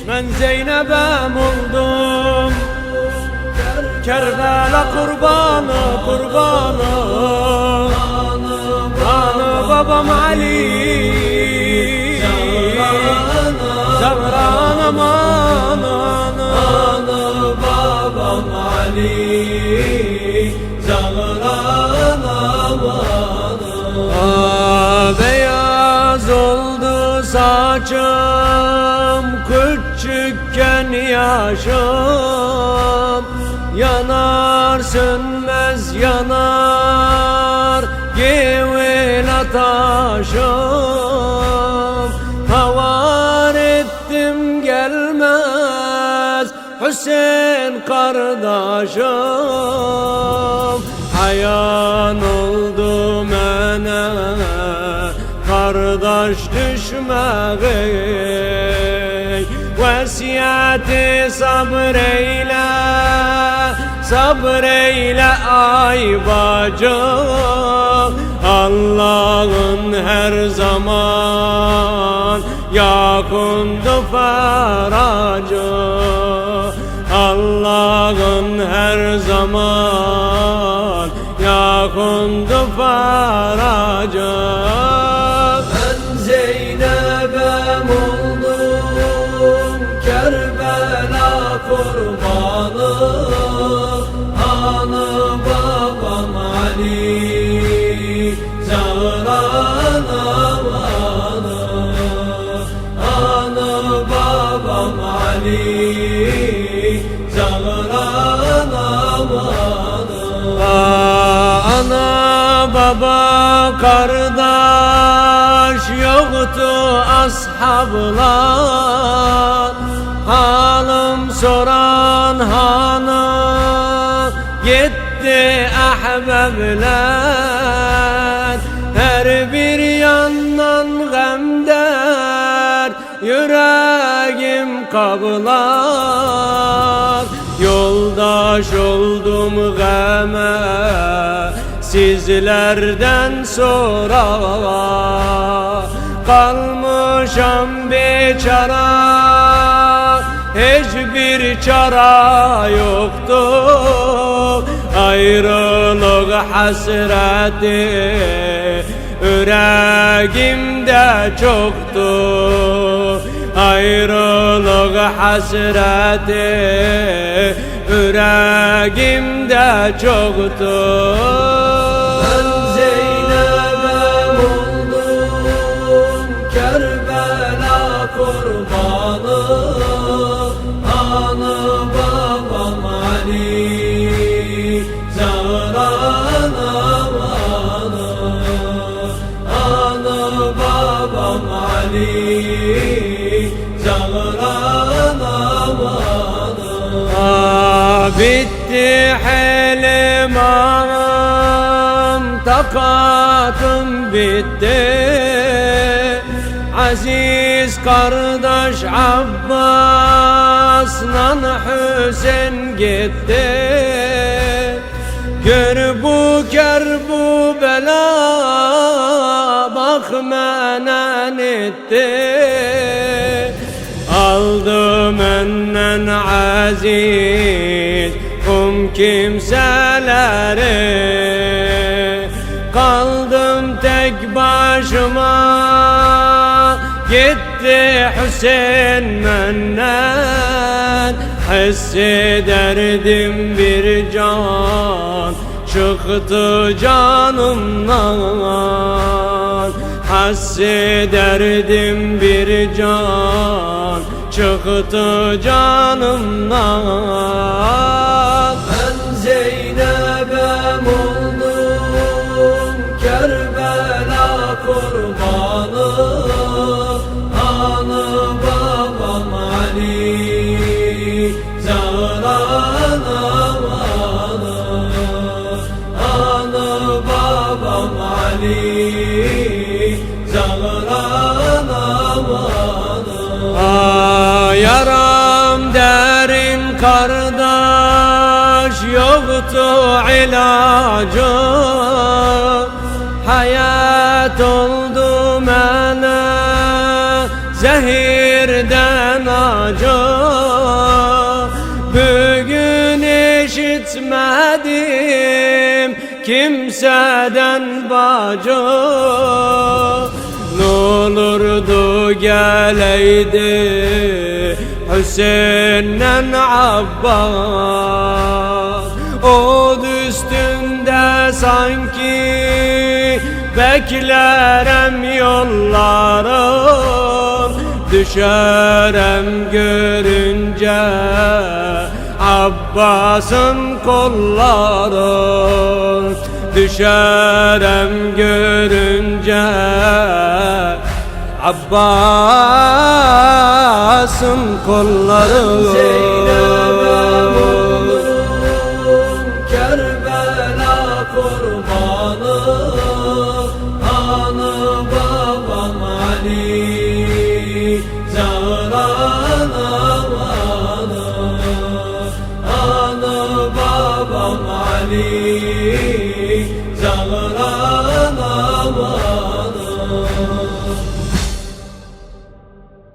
Ben Zeynep'em oldum, Kerbela kurbanı kurbanı. Anı babam Ali, Zahra aman anı babam Ali, Zahra aman. Beyaz oldu saçım, küçükken yaşım. Yanar sönmez yanar gevela taşım. Havar ettim gelmez Hüseyin kardeşim. Ayan oldu mene kardeş düşmeyi. Vesiyeti sabreyle, sabreyle ay bacım. Allah'ın her zaman yakındı faracı. Allah'ın her zaman yakındı faracı. Ben Zeynep'em oldum, Kerbela kurbanı. Anı babam Ali, Zahra amanı. Anı babam Ali, Zahra amanı. Ana baba kardeş yoktu ashablar. Halım soran hanı gitti ahbablar. Her bir yandan gamder yüreğim kavlar. Yoldaş oldum geme sizlerden sonra. Kalmışam beçara, hiçbir çara yoktu. Ayrılık hasreti yüreğimde çoktu. Ayrılık hasreti yüreğimde çoktu. Ben Zeynep'em oldum, Kerbela kurbanı. Anı babam Ali, Zahra amanı. Anı babam Ali, Zahra amanı. Bitti helim ağam, takatım bitti. Aziz kardeş Abbas'la Hüseyin gitti. Gör bu ker bu bela bak menen etti. Aldı menden aziz kimseleri. Kaldım tek başıma, gitti Hüseyin menden. Hissederdim bir can çıktı canımdan. Hissederdim bir can çıktı canımdan. Ben Zeynep'em oldum, Kerbela kurbanı. Anı babam Ali, Zahra amanı. Anı babam Ali, Zahra amanı. Yaram derin kardeş, yoktu ilacı. Hayat oldu mene zehir birden acı, bugün işitmedim kimseden bacı. N'olurdu geleydi Hüseyin'le Abbas, o üstünde sanki beklerem yollarım, düşerem görünce Abbas'ın kolları, düşerem görünce Abbas'ın kolları. Zeynep'e oğlum Kerbela kurbanı, anı babam Ali Zahra'nın amanı, anı babam Ali Zahra